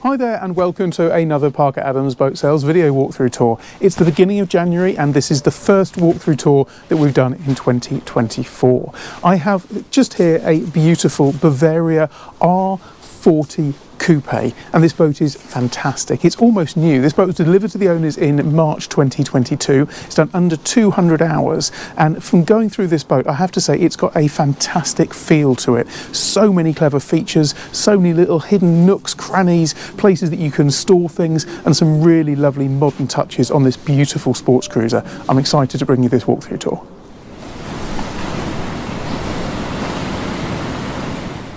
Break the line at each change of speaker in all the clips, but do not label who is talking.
Hi there and welcome to another Parker Adams Boat Sales video walkthrough tour. It's the beginning of January and this is the first walkthrough tour that we've done in 2024. I have just here a beautiful Bavaria R40 Coupe, and this boat is fantastic. It's almost new. This boat was delivered to the owners in March 2022. It's done under 200 hours, and from going through this boat, I have to say it's got a fantastic feel to it. So many clever features, so many little hidden nooks, crannies, places that you can store things, and some really lovely modern touches on this beautiful sports cruiser. I'm excited to bring you this walkthrough tour.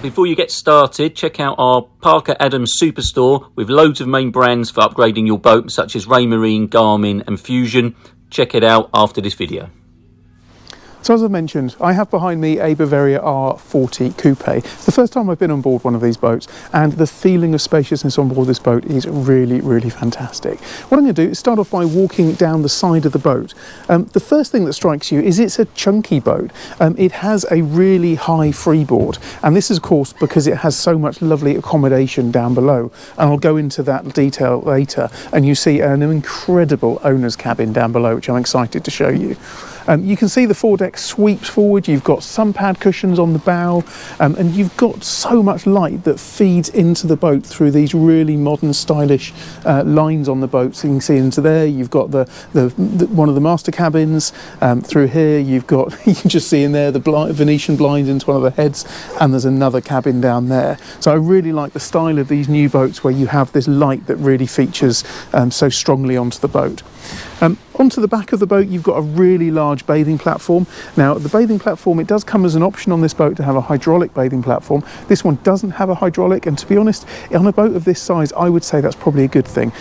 Before you get started, check out our Parker Adams Superstore with loads of main brands for upgrading your boat, such as Raymarine, Garmin and Fusion. Check it out after this video.
So as I mentioned, I have behind me a Bavaria R40 Coupe. It's the first time I've been on board one of these boats, and the feeling of spaciousness on board this boat is really, really fantastic. What I'm going to do is start off by walking down the side of the boat. The first thing that strikes you is it's a chunky boat. It has a really high freeboard, and this is of course because it has so much lovely accommodation down below, and I'll go into that detail later. And you see an incredible owner's cabin down below, which I'm excited to show you. You can see the foredeck sweeps forward. You've got sun pad cushions on the bow, and you've got so much light that feeds into the boat through these really modern, stylish lines on the boat. So you can see into there. You've got the one of the master cabins through here. You've got you can just see in there the Venetian blinds into one of the heads, and there's another cabin down there. So I really like the style of these new boats where you have this light that really features so strongly onto the boat. Onto the back of the boat, you've got a really large bathing platform. Now, the bathing platform, it does come as an option on this boat to have a hydraulic bathing platform. This one doesn't have a hydraulic, and to be honest, on a boat of this size, I would say that's probably a good thing.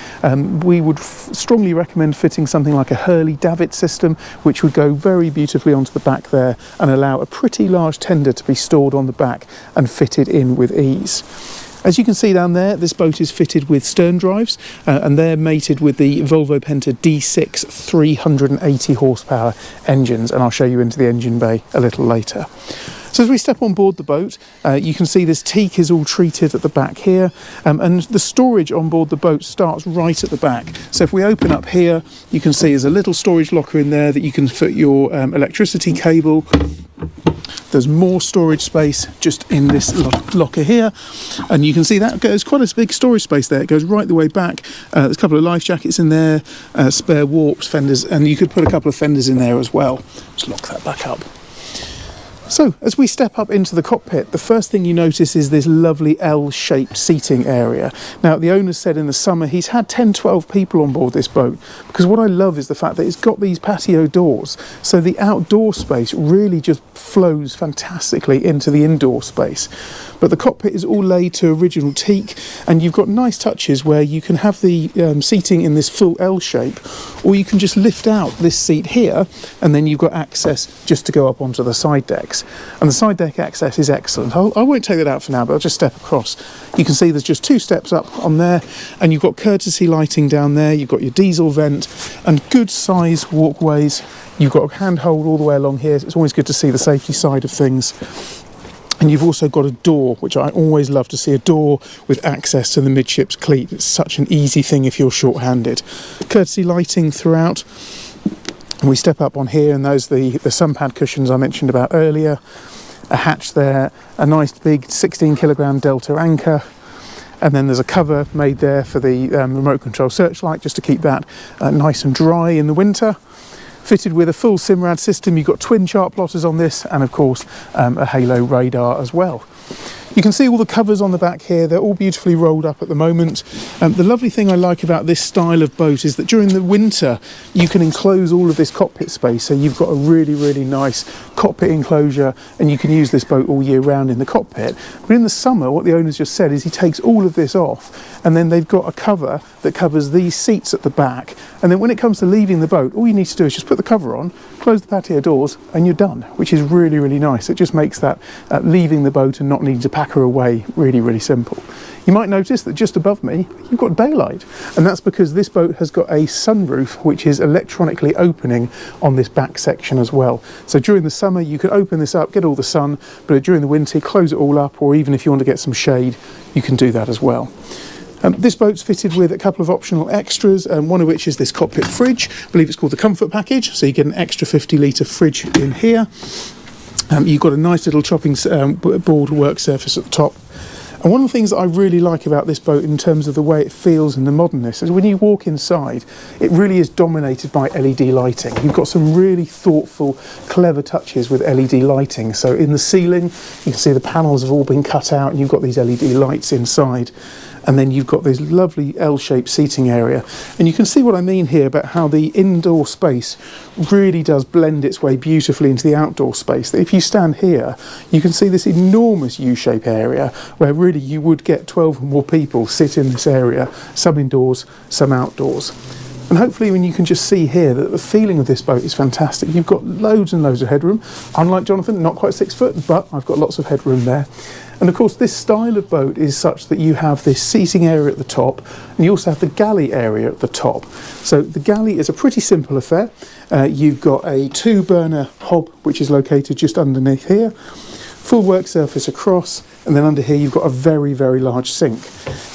We would strongly recommend fitting something like a Hurley-Davitt system, which would go very beautifully onto the back there and allow a pretty large tender to be stored on the back and fitted in with ease. As you can see down there, this boat is fitted with stern drives, and they're mated with the Volvo Penta D6 380 horsepower engines, and I'll show you into the engine bay a little later. So as we step on board the boat, you can see this teak is all treated at the back here, and the storage on board the boat starts right at the back. So if we open up here, you can see there's a little storage locker in there that you can fit your electricity cable. There's more storage space just in this locker here, and you can see that goes quite a big storage space there. It goes right the way back. There's a couple of life jackets in there, spare warps, fenders, and you could put a couple of fenders in there as well. Just lock that back up. So as we step up into the cockpit, the first thing you notice is this lovely L-shaped seating area. Now, the owner said in the summer he's had 10-12 people on board this boat, because what I love is the fact that it's got these patio doors, so the outdoor space really just flows fantastically into the indoor space. But the cockpit is all laid to original teak, and you've got nice touches where you can have the seating in this full L shape, or you can just lift out this seat here, and then you've got access just to go up onto the side decks. And the side deck access is excellent. I won't take that out for now, but I'll just step across. You can see there's just 2 steps up on there, and you've got courtesy lighting down there. You've got your diesel vent and good size walkways. You've got a handhold all the way along here. It's always good to see the safety side of things. And you've also got a door, which I always love to see, a door with access to the midships cleat. It's such an easy thing if you're short-handed. Courtesy lighting throughout. And we step up on here, and those the sun pad cushions I mentioned about earlier. A hatch there, a nice big 16 kilogram Delta anchor. And then there's a cover made there for the remote control searchlight, just to keep that nice and dry in the winter. Fitted with a full Simrad system. You've got twin chart plotters on this, and of course a halo radar as well. You can see all the covers on the back here. They're all beautifully rolled up at the moment. The lovely thing I like about this style of boat is that during the winter you can enclose all of this cockpit space, so you've got a really, really nice cockpit enclosure, and you can use this boat all year round in the cockpit. But in the summer, what the owner's just said is he takes all of this off, and then they've got a cover that covers these seats at the back, and then when it comes to leaving the boat, all you need to do is just put the cover on, close the patio doors, and you're done, which is really, really nice. It just makes that leaving the boat and not needing to pack her away really, really simple. You might notice that just above me you've got daylight, and that's because this boat has got a sunroof which is electronically opening on this back section as well. So during the summer you can open this up, get all the sun, but during the winter close it all up, or even if you want to get some shade you can do that as well. This boat's fitted with a couple of optional extras, one of which is this cockpit fridge. I believe it's called the Comfort Package, so you get an extra 50-litre fridge in here. You've got a nice little chopping board work surface at the top. And one of the things that I really like about this boat in terms of the way it feels and the modernness is when you walk inside, it really is dominated by LED lighting. You've got some really thoughtful, clever touches with LED lighting. So in the ceiling, you can see the panels have all been cut out and you've got these LED lights inside. And then you've got this lovely L-shaped seating area. And you can see what I mean here about how the indoor space really does blend its way beautifully into the outdoor space. That if you stand here, you can see this enormous U-shape area where really you would get 12 or more people sit in this area, some indoors, some outdoors. And hopefully when you can just see here that the feeling of this boat is fantastic. You've got loads and loads of headroom. Unlike Jonathan, not quite 6 foot, but I've got lots of headroom there. And of course this style of boat is such that you have this seating area at the top and you also have the galley area at the top. So the galley is a pretty simple affair. You've got a 2-burner hob which is located just underneath here, full work surface across, and then under here you've got a very, very large sink.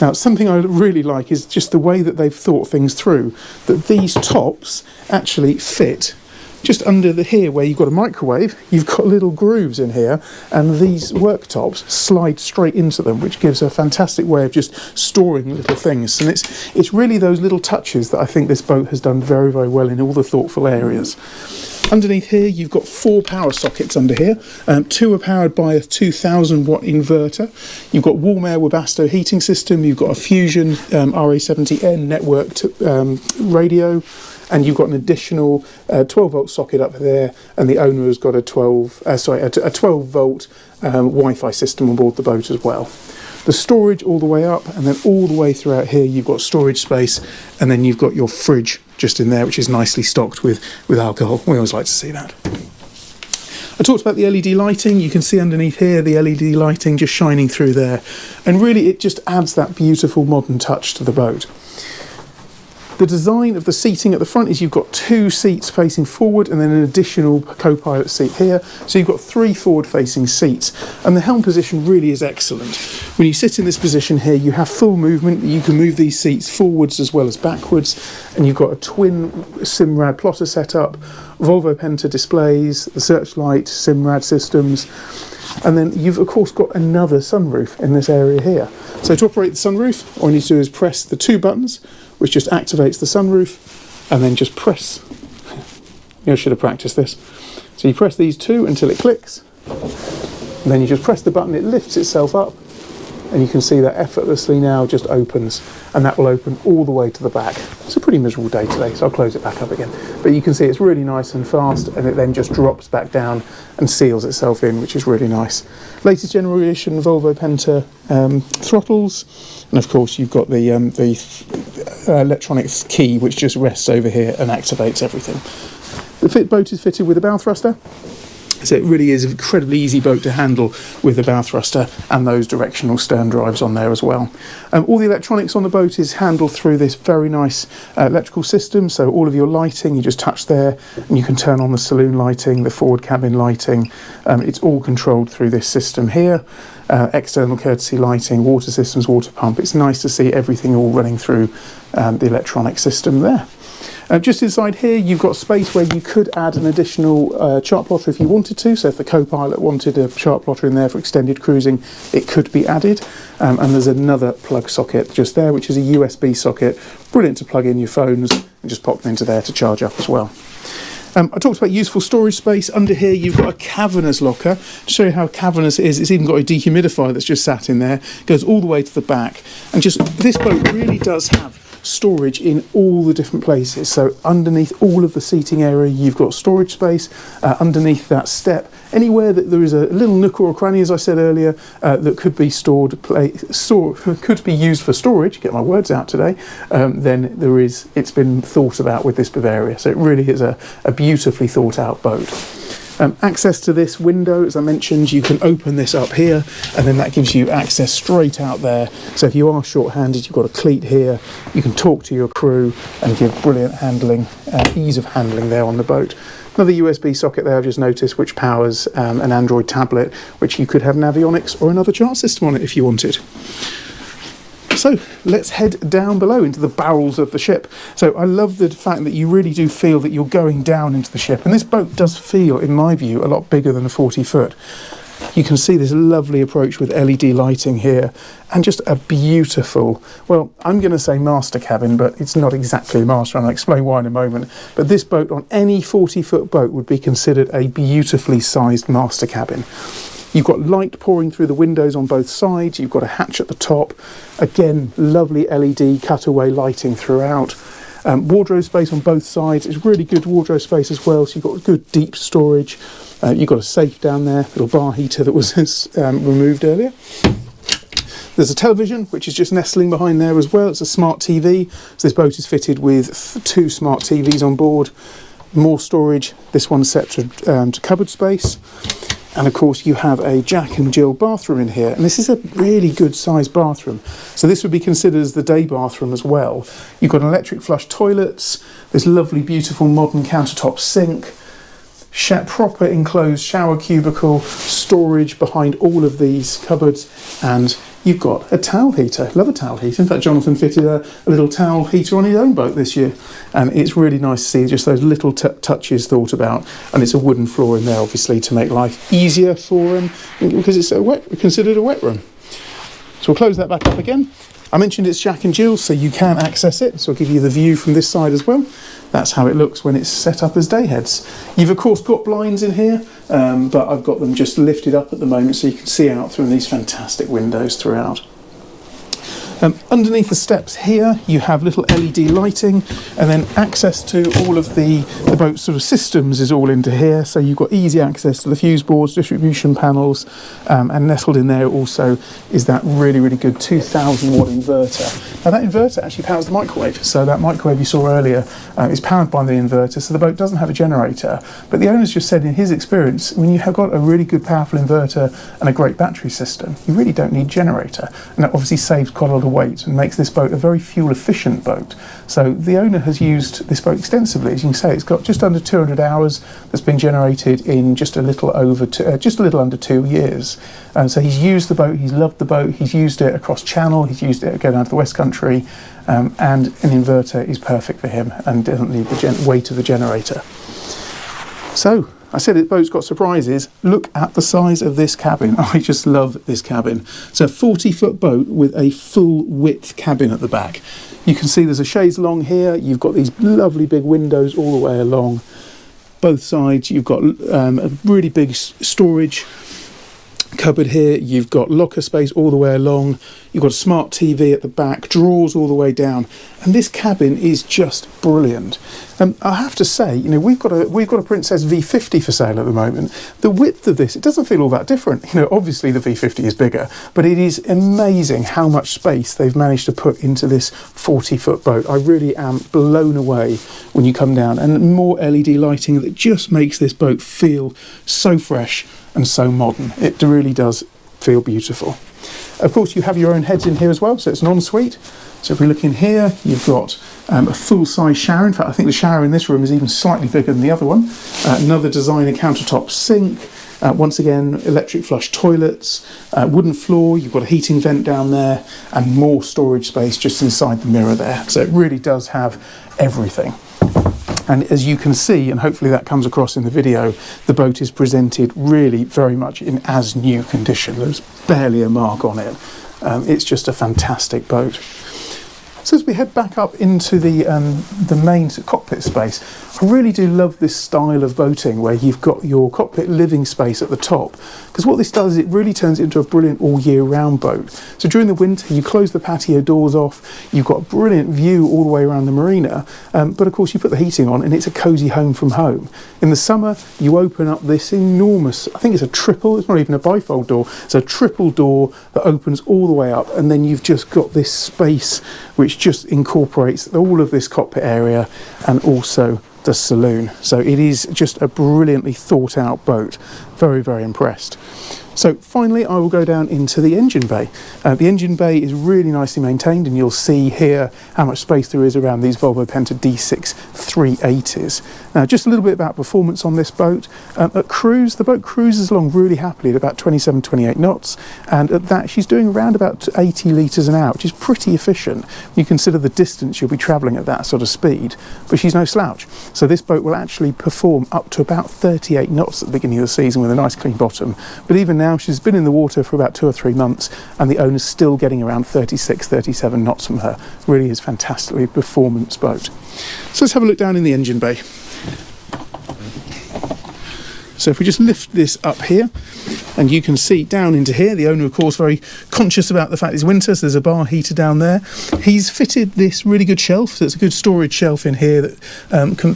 Now something I really like is just the way that they've thought things through, that these tops actually fit just under here where you've got a microwave. You've got little grooves in here and these worktops slide straight into them, which gives a fantastic way of just storing little things. And it's really those little touches that I think this boat has done very, very well in all the thoughtful areas. Underneath here you've got 4 power sockets under here. 2 are powered by a 2000 watt inverter. You've got warm air Webasto heating system. You've got a Fusion RA70N networked radio. And you've got an additional 12-volt socket up there, and the owner has got a 12-volt Wi-Fi system on board the boat as well. The storage all the way up, and then all the way throughout here you've got storage space, and then you've got your fridge just in there, which is nicely stocked with alcohol. We always like to see that. I talked about the LED lighting. You can see underneath here the LED lighting just shining through there, and really it just adds that beautiful modern touch to the boat. The design of the seating at the front is you've got 2 seats facing forward and then an additional co-pilot seat here. So you've got 3 forward-facing seats, and the helm position really is excellent. When you sit in this position here, you have full movement. You can move these seats forwards as well as backwards, and you've got a twin Simrad plotter setup, Volvo Penta displays, the Searchlight Simrad systems, and then you've of course got another sunroof in this area here. So to operate the sunroof, all you need to do is press the 2 buttons, which just activates the sunroof, and then just press, I should have practiced this. So you press these 2 until it clicks, and then you just press the button, it lifts itself up, and you can see that effortlessly now just opens, and that will open all the way to the back. It's a pretty miserable day today, so I'll close it back up again. But you can see it's really nice and fast, and it then just drops back down and seals itself in, which is really nice. Latest generation Volvo Penta throttles, and of course you've got the electronic key which just rests over here and activates everything. The boat is fitted with a bow thruster, so it really is an incredibly easy boat to handle with the bow thruster and those directional stern drives on there as well. All the electronics on the boat is handled through this very nice electrical system, so all of your lighting you just touch there and you can turn on the saloon lighting, the forward cabin lighting. It's all controlled through this system here. External courtesy lighting, water systems, water pump. It's nice to see everything all running through the electronic system there. Just inside here you've got space where you could add an additional chart plotter if you wanted to, so if the co-pilot wanted a chart plotter in there for extended cruising, it could be added. And there's another plug socket just there, which is a USB socket, brilliant to plug in your phones and just pop them into there to charge up as well. I talked about useful storage space. Under here you've got a cavernous locker. To show you how cavernous it is, it's even got a dehumidifier that's just sat in there, goes all the way to the back, and just this boat really does have storage in all the different places. So underneath all of the seating area you've got storage space. Underneath that step, anywhere that there is a little nook or a cranny, as I said earlier, that could be could be used for storage, get my words out today, then it's been thought about with this Bavaria. So it really is a beautifully thought out boat. Access to this window, as I mentioned, you can open this up here and then that gives you access straight out there. So if you are short-handed, you've got a cleat here, you can talk to your crew and give brilliant handling, ease of handling there on the boat. Another USB socket there I've just noticed, which powers an Android tablet, which you could have Navionics or another chart system on it if you wanted. So let's head down below into the bowels of the ship. So I love the fact that you really do feel that you're going down into the ship, and this boat does feel, in my view, a lot bigger than a 40 foot. You can see this lovely approach with LED lighting here, and just a beautiful, well, I'm going to say master cabin, but it's not exactly a master, and I'll explain why in a moment. But this boat, on any 40-foot boat, would be considered a beautifully sized master cabin. You've got light pouring through the windows on both sides. You've got a hatch at the top. Again, lovely LED cutaway lighting throughout. Wardrobe space on both sides. It's really good wardrobe space as well, so you've got good deep storage. You've got a safe down there, little bar heater that was removed earlier. There's a television, which is just nestling behind there as well. It's a smart TV. So this boat is fitted with 2 smart TVs on board. More storage. This one's set to cupboard space. And of course you have a Jack and Jill bathroom in here, and this is a really good sized bathroom. So this would be considered as the day bathroom as well. You've got electric flush toilets, this lovely beautiful modern countertop sink, proper enclosed shower cubicle, storage behind all of these cupboards, and you've got a towel heater. Love a towel heater. In fact, Jonathan fitted a little towel heater on his own boat this year, and it's really nice to see just those little touches thought about. And it's a wooden floor in there, obviously, to make life easier for him, because it's considered a wet room. So we'll close that back up again. I mentioned it's Jack and Jill, so you can access it. So I'll give you the view from this side as well. That's how it looks when it's set up as day heads. You've of course got blinds in here, but I've got them just lifted up at the moment so you can see out through these fantastic windows throughout. Underneath the steps here you have little LED lighting, and then access to all of the boat's sort of systems is all into here, so you've got easy access to the fuse boards, distribution panels, and nestled in there also is that really good 2000 watt inverter. Now that inverter actually powers the microwave, so that microwave you saw earlier is powered by the inverter, so the boat doesn't have a generator, but the owner's just said in his experience, when you have got a really good powerful inverter and a great battery system, you really don't need a generator, and that obviously saves quite a lot of weight and makes this boat a very fuel efficient boat. So the owner has used this boat extensively. As you can say, it's got just under 200 hours that's been generated in just a little under 2 years. So he's used the boat, he's loved the boat, he's used it across channel, he's used it going down to the West Country, and an inverter is perfect for him and doesn't need the weight of the generator. So I said the boat's got surprises. Look at the size of this cabin. I just love this cabin. It's a 40-foot boat with a full width cabin at the back. You can see there's a chaise longue here. You've got these lovely big windows all the way along both sides. You've got a really big storage cupboard here. You've got locker space all the way along. You've got a smart TV at the back, drawers all the way down, and this cabin is just brilliant. I have to say, you know, we've got a Princess V50 for sale at the moment. The width of this, it doesn't feel all that different. You know, obviously the V50 is bigger, but it is amazing how much space they've managed to put into this 40-foot boat. I really am blown away when you come down, and more LED lighting that just makes this boat feel so fresh and so modern. It really does feel beautiful. Of course, you have your own heads in here as well, so it's an ensuite. So if we look in here, you've got a full-size shower. In fact, I think the shower in this room is even slightly bigger than the other one. Another designer countertop sink. Once again, electric flush toilets, wooden floor. You've got a heating vent down there, and more storage space just inside the mirror there. So it really does have everything. And as you can see, and hopefully that comes across in the video, the boat is presented really very much in as new condition. There's barely a mark on it. It's just a fantastic boat. So as we head back up into the main cockpit space, I really do love this style of boating where you've got your cockpit living space at the top, because what this does is it really turns it into a brilliant all year round boat. So during the winter you close the patio doors off, you've got a brilliant view all the way around the marina, but of course you put the heating on and it's a cosy home from home. In the summer you open up this enormous, I think it's it's not even a bifold door, it's a triple door that opens all the way up, and then you've just got this space which just incorporates all of this cockpit area and also the saloon. So it is just a brilliantly thought out boat. Very, very impressed. So finally, I will go down into the engine bay. The engine bay is really nicely maintained, and you'll see here how much space there is around these Volvo Penta D6 380s. Now, just a little bit about performance on this boat. At cruise, the boat cruises along really happily at about 27, 28 knots, and at that she's doing around about 80 litres an hour, which is pretty efficient when you consider the distance you'll be travelling at that sort of speed. But she's no slouch. So this boat will actually perform up to about 38 knots at the beginning of the season with a nice clean bottom. But even now, she's been in the water for about 2 or 3 months, and the owner's still getting around 36, 37 knots from her. Really is fantastically performance boat. So let's have a look down in the engine bay. So if we just lift this up here, and you can see down into here, the owner of course very conscious about the fact it's winter, so there's a bar heater down there. He's fitted this really good shelf, so it's a good storage shelf in here that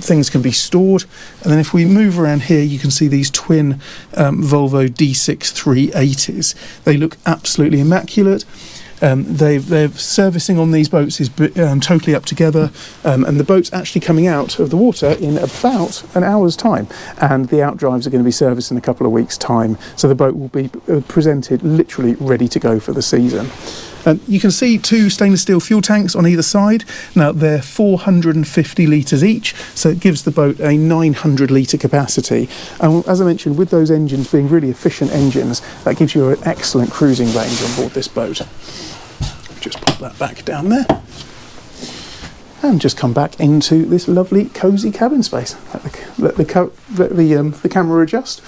things can be stored. And then if we move around here, you can see these twin Volvo D6 380s. They look absolutely immaculate. Their servicing on these boats is totally up together, and the boat's actually coming out of the water in about an hour's time, and the outdrives are going to be serviced in a couple of weeks' time, so the boat will be presented literally ready to go for the season. You can see 2 stainless steel fuel tanks on either side. Now they're 450 litres each, so it gives the boat a 900 litre capacity. And as I mentioned, with those engines being really efficient engines, that gives you an excellent cruising range on board this boat. Just pop that back down there, and just come back into this lovely cosy cabin space. Let the camera adjust.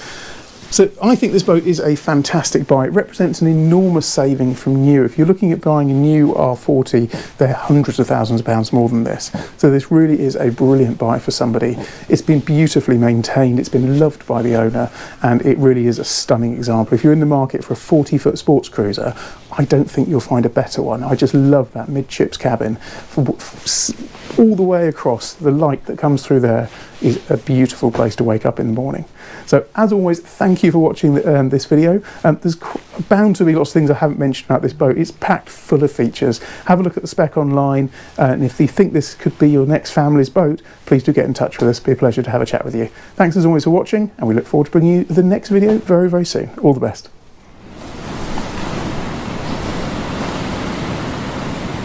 So I think this boat is a fantastic buy. It represents an enormous saving from new. If you're looking at buying a new R40, they're hundreds of thousands of pounds more than this. So this really is a brilliant buy for somebody. It's been beautifully maintained, it's been loved by the owner, and it really is a stunning example. If you're in the market for a 40-foot sports cruiser, I don't think you'll find a better one. I just love that midships cabin. All the way across, the light that comes through there is a beautiful place to wake up in the morning. So as always, thank you for watching this video. There's bound to be lots of things I haven't mentioned about this boat. It's packed full of features. Have a look at the spec online, and if you think this could be your next family's boat, please do get in touch with us. It'll be a pleasure to have a chat with you. Thanks as always for watching, and we look forward to bringing you the next video very, very soon. All the best.